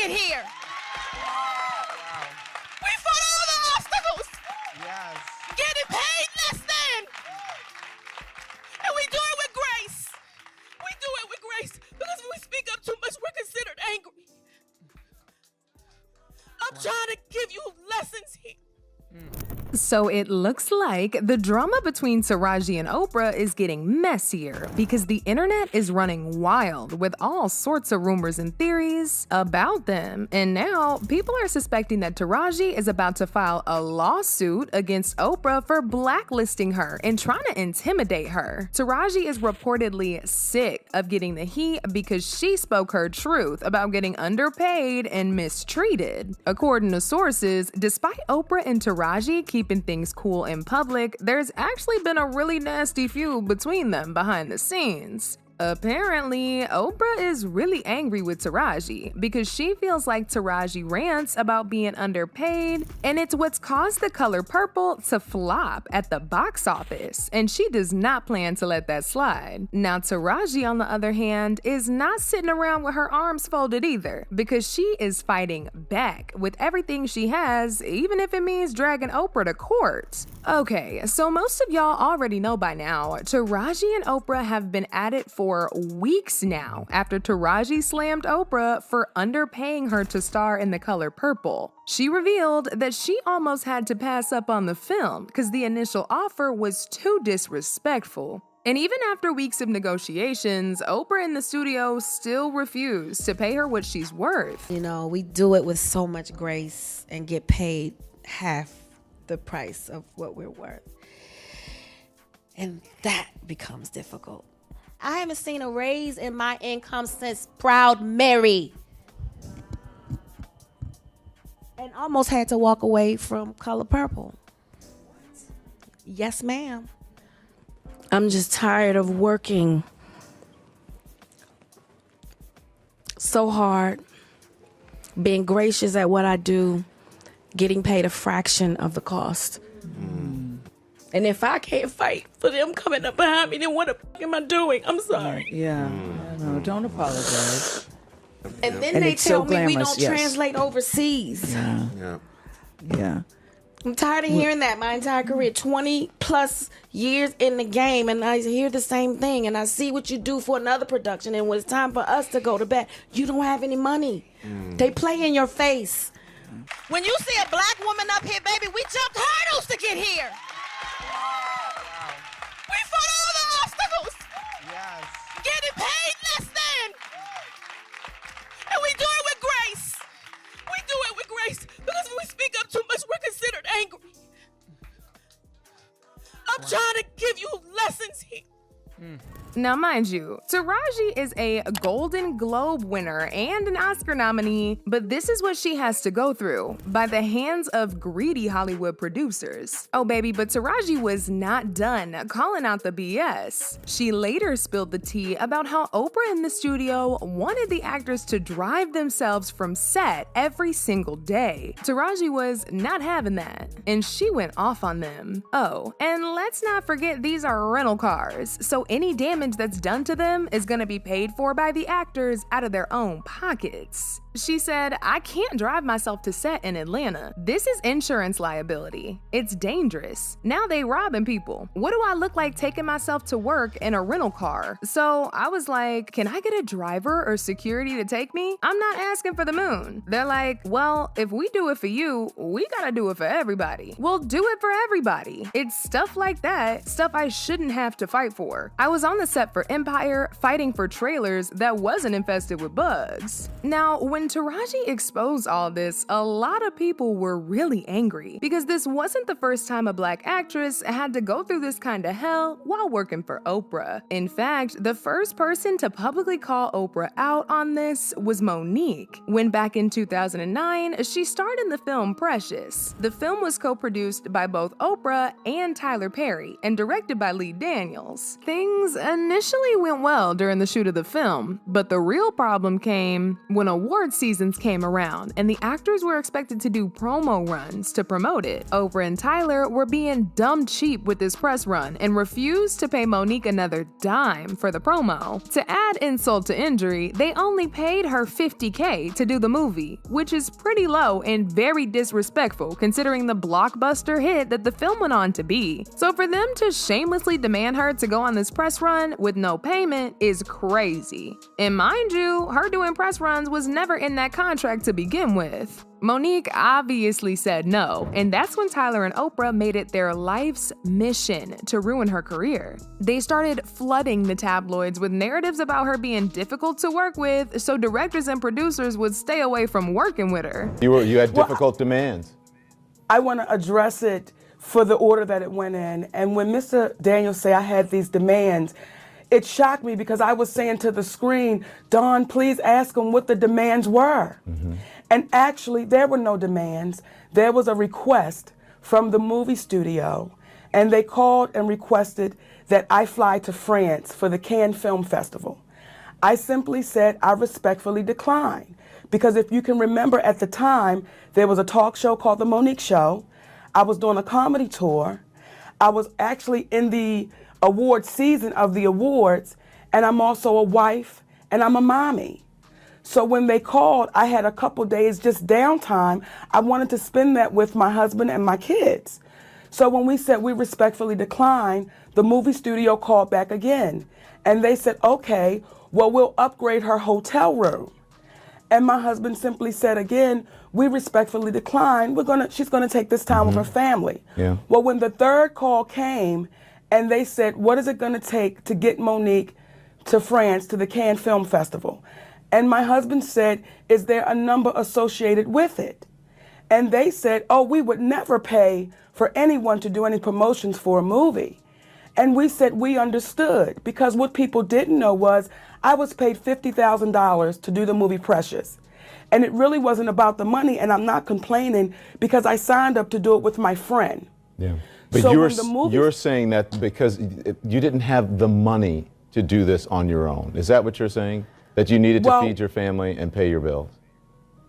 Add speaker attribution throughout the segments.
Speaker 1: get here. We fought all the obstacles.
Speaker 2: Yes.
Speaker 1: Getting paid less than. And we do it with grace. We do it with grace because when we speak up too much, we're considered angry. I'm trying to give you lessons here.
Speaker 3: So it looks like the drama between Taraji and Oprah is getting messier because the internet is running wild with all sorts of rumors and theories about them. And now people are suspecting that Taraji is about to file a lawsuit against Oprah for blacklisting her and trying to intimidate her. Taraji is reportedly sick of getting the heat because she spoke her truth about getting underpaid and mistreated. According to sources, despite Oprah and Taraji keeping things cool in public, there's actually been a really nasty feud between them behind the scenes. Apparently, Oprah is really angry with Taraji because she feels like Taraji rants about being underpaid, and it's what's caused The Color Purple to flop at the box office, and she does not plan to let that slide. Now, Taraji, on the other hand, is not sitting around with her arms folded either because she is fighting back with everything she has, even if it means dragging Oprah to court. Okay, so most of y'all already know by now, Taraji and Oprah have been at it for weeks now after Taraji slammed Oprah for underpaying her to star in The Color Purple. She revealed that she almost had to pass up on the film because the initial offer was too disrespectful. And even after weeks of negotiations, Oprah and the studio still refused to pay her what she's worth.
Speaker 4: You know, we do it with so much grace and get paid half the price of what we're worth. And that becomes difficult. I haven't seen a raise in my income since Proud Mary. And almost had to walk away from Color Purple. Yes, ma'am. I'm just tired of working so hard, being gracious at what I do, getting paid a fraction of the cost. And if I can't fight for them coming up behind me, then what the fuck am I doing? I'm sorry.
Speaker 5: Yeah. No, don't apologize.
Speaker 4: And then
Speaker 5: And
Speaker 4: they
Speaker 5: it's so
Speaker 4: tell me we
Speaker 5: glamorous,
Speaker 4: don't
Speaker 5: yes.
Speaker 4: translate overseas.
Speaker 5: Yeah.
Speaker 4: I'm tired of hearing that my entire career, 20 plus years in the game, and I hear the same thing, and I see what you do for another production, and when it's time for us to go to bed, you don't have any money. They play in your face.
Speaker 1: When you see a black woman up here, baby, we jumped hurdles to get here. We fought all the obstacles.
Speaker 2: Yes.
Speaker 1: Getting paid less than. And we do it with grace. We do it with grace because when we speak up too much, we're considered angry. I'm trying to give you lessons here.
Speaker 3: Now, mind you, Taraji is a Golden Globe winner and an Oscar nominee, but this is what she has to go through by the hands of greedy Hollywood producers. Oh, baby, but Taraji was not done calling out the BS. She later spilled the tea about how Oprah and the studio wanted the actors to drive themselves from set every single day. Taraji was not having that, and she went off on them. Oh, and let's not forget these are rental cars, so any damage that's done to them is going to be paid for by the actors out of their own pockets. She said, I can't drive myself to set in Atlanta. This is insurance liability. It's dangerous. Now they robbing people. What do I look like taking myself to work in a rental car? So I was like, can I get a driver or security to take me? I'm not asking for the moon. They're like, well, if we do it for you, we gotta do it for everybody. We'll do it for everybody. It's stuff like that, stuff I shouldn't have to fight for. I was on the set for Empire fighting for trailers that wasn't infested with bugs. Now, when Taraji exposed all this, a lot of people were really angry because this wasn't the first time a black actress had to go through this kind of hell while working for Oprah. In fact, the first person to publicly call Oprah out on this was Monique, when back in 2009, she starred in the film Precious. The film was co-produced by both Oprah and Tyler Perry and directed by Lee Daniels. Things initially went well during the shoot of the film, but the real problem came when awards seasons came around and the actors were expected to do promo runs to promote it, Oprah and Tyler were being dumb cheap with this press run and refused to pay Monique another dime for the promo. To add insult to injury, they only paid her $50K to do the movie, which is pretty low and very disrespectful considering the blockbuster hit that the film went on to be. So for them to shamelessly demand her to go on this press run with no payment is crazy. And mind you, her doing press runs was never in that contract to begin with. Monique obviously said no, and that's when Tyler and Oprah made it their life's mission to ruin her career. They started flooding the tabloids with narratives about her being difficult to work with, so directors and producers would stay away from working with her.
Speaker 2: You had difficult demands.
Speaker 6: I want to address it for the order that it went in. And when Mr. Daniels say I had these demands, it shocked me because I was saying to the screen, Dawn, please ask them what the demands were. And actually, there were no demands. There was a request from the movie studio, and they called and requested that I fly to France for the Cannes Film Festival. I simply said I respectfully declined, because if you can remember at the time, there was a talk show called The Monique Show. I was doing a comedy tour. I was actually in the award season of the awards, and I'm also a wife, and I'm a mommy. So when they called, I had a couple days just downtime. I wanted to spend that with my husband and my kids. So when we said we respectfully declined, the movie studio called back again. And they said, okay, well, we'll upgrade her hotel room. And my husband simply said again, we respectfully decline. She's gonna take this time with her family.
Speaker 2: Yeah.
Speaker 6: Well, when the third call came and they said, what is it gonna take to get Monique to France, to the Cannes Film Festival? And my husband said, is there a number associated with it? And they said, oh, we would never pay for anyone to do any promotions for a movie. And we said we understood, because what people didn't know was I was paid $50,000 to do the movie Precious. And it really wasn't about the money, and I'm not complaining because I signed up to do it with my friend.
Speaker 2: Yeah. But
Speaker 6: So
Speaker 2: you're saying that because you didn't have the money to do this on your own. Is that what you're saying? That you needed to feed your family and pay your bills?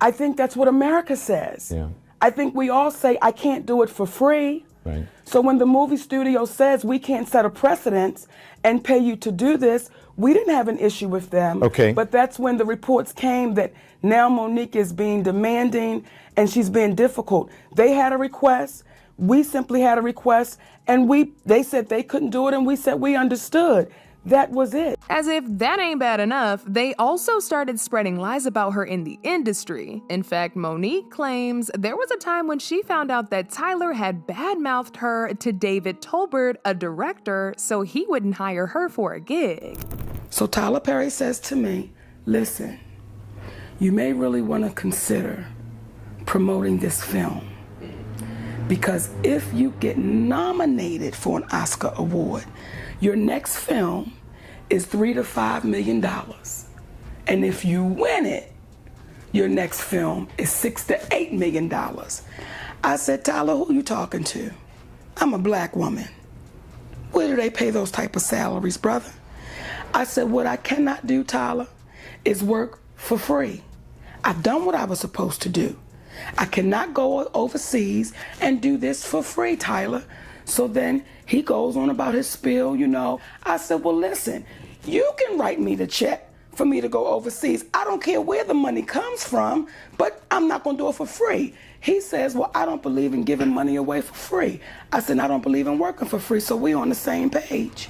Speaker 6: I think that's what America says.
Speaker 2: Yeah.
Speaker 6: I think we all say, I can't do it for free.
Speaker 2: Right.
Speaker 6: So when the movie studio says we can't set a precedent and pay you to do this, we didn't have an issue with them.
Speaker 2: Okay.
Speaker 6: But that's when the reports came that now Monique is being demanding and she's being difficult. They had a request, we simply had a request, and they said they couldn't do it, and we said we understood. That was it.
Speaker 3: As if that ain't bad enough, they also started spreading lies about her in the industry. In fact, Monique claims there was a time when she found out that Tyler had badmouthed her to David Tolbert, a director, so he wouldn't hire her for a gig.
Speaker 6: So Tyler Perry says to me, listen, you may really want to consider promoting this film, because if you get nominated for an Oscar award, your next film is $3 to $5 million. And if you win it, your next film is $6 to $8 million. I said, Tyler, who you talking to? I'm a black woman. Where do they pay those type of salaries, brother? I said, what I cannot do, Tyler, is work for free. I've done what I was supposed to do. I cannot go overseas and do this for free, Tyler. So then he goes on about his spiel, you know. I said, well, listen, you can write me the check for me to go overseas. I don't care where the money comes from, but I'm not going to do it for free. He says, well, I don't believe in giving money away for free. I said, I don't believe in working for free, so we're on the same page.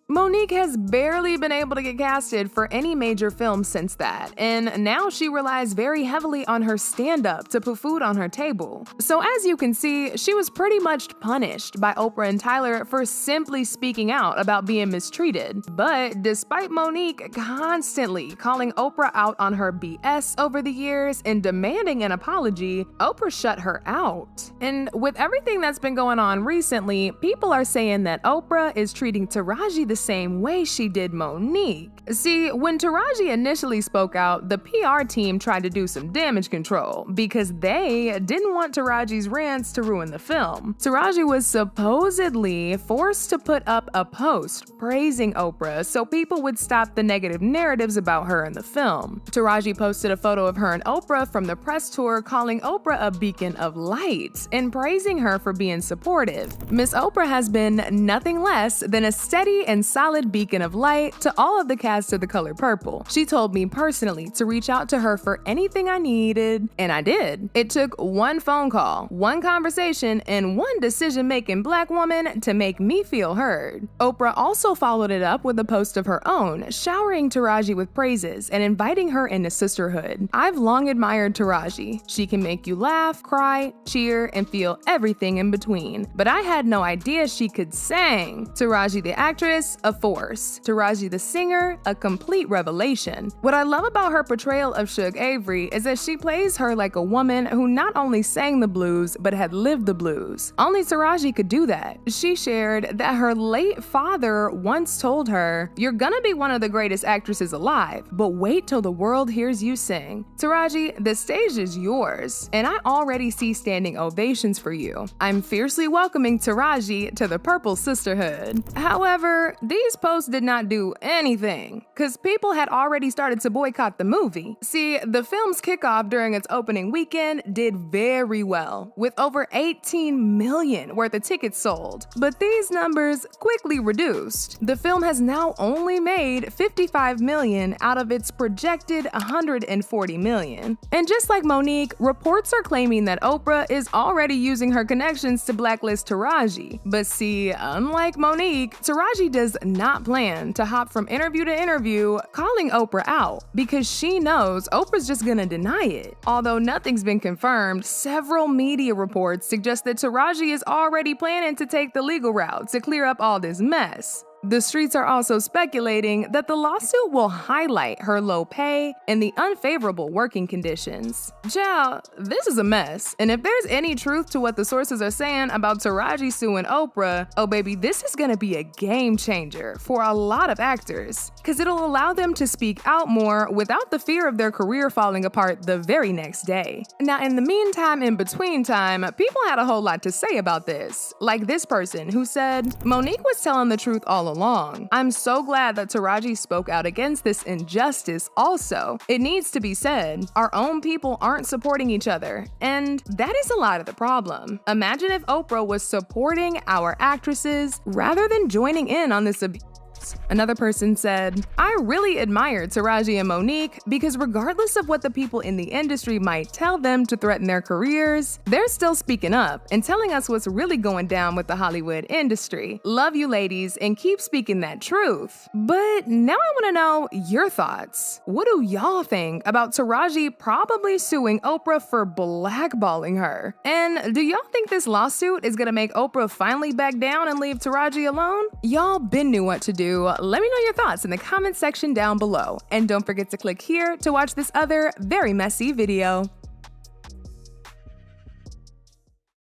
Speaker 3: Monique has barely been able to get casted for any major film since that, and now she relies very heavily on her stand-up to put food on her table. So as you can see, she was pretty much punished by Oprah and Tyler for simply speaking out about being mistreated. But despite Monique constantly calling Oprah out on her BS over the years and demanding an apology, Oprah shut her out. And with everything that's been going on recently, people are saying that Oprah is treating Taraji the the same way she did Monique. See, when Taraji initially spoke out, the PR team tried to do some damage control because they didn't want Taraji's rants to ruin the film. Taraji was supposedly forced to put up a post praising Oprah so people would stop the negative narratives about her in the film. Taraji posted a photo of her and Oprah from the press tour, calling Oprah a beacon of light and praising her for being supportive. Miss Oprah has been nothing less than a steady and solid beacon of light to all of the cast of The Color Purple. She told me personally to reach out to her for anything I needed, and I did. It took one phone call, one conversation, and one decision-making Black woman to make me feel heard. Oprah also followed it up with a post of her own, showering Taraji with praises and inviting her into sisterhood. I've long admired Taraji. She can make you laugh, cry, cheer, and feel everything in between. But I had no idea she could sing. Taraji the actress, a force. Taraji the singer, a complete revelation. What I love about her portrayal of Suge Avery is that she plays her like a woman who not only sang the blues, but had lived the blues. Only Taraji could do that. She shared that her late father once told her, "You're gonna be one of the greatest actresses alive, but wait till the world hears you sing." Taraji, the stage is yours, and I already see standing ovations for you. I'm fiercely welcoming Taraji to the Purple Sisterhood. However, these posts did not do anything, because people had already started to boycott the movie. See, the film's kickoff during its opening weekend did very well, with over 18 million worth of tickets sold. But these numbers quickly reduced. The film has now only made 55 million out of its projected 140 million. And just like Monique, reports are claiming that Oprah is already using her connections to blacklist Taraji. But see, unlike Monique, Taraji does not plan to hop from interview to interview calling Oprah out because she knows Oprah's just gonna deny it. Although nothing's been confirmed, several media reports suggest that Taraji is already planning to take the legal route to clear up all this mess. The streets are also speculating that the lawsuit will highlight her low pay and the unfavorable working conditions. Child, this is a mess, and if there's any truth to what the sources are saying about Taraji suing Oprah, oh baby, this is gonna be a game changer for a lot of actors, because it'll allow them to speak out more without the fear of their career falling apart the very next day. Now, in the meantime, in between time, people had a whole lot to say about this, like this person who said, "Monique was telling the truth all along. I'm so glad that Taraji spoke out against this injustice also. It needs to be said, our own people aren't supporting each other, and that is a lot of the problem. Imagine if Oprah was supporting our actresses rather than joining in on this abuse." Another person said, "I really admire Taraji and Monique because regardless of what the people in the industry might tell them to threaten their careers, they're still speaking up and telling us what's really going down with the Hollywood industry. Love you ladies and keep speaking that truth." But now I want to know your thoughts. What do y'all think about Taraji probably suing Oprah for blackballing her? And do y'all think this lawsuit is gonna make Oprah finally back down and leave Taraji alone? Y'all been knew what to do. Let me know your thoughts in the comment section down below. And don't forget to click here to watch this other very messy video.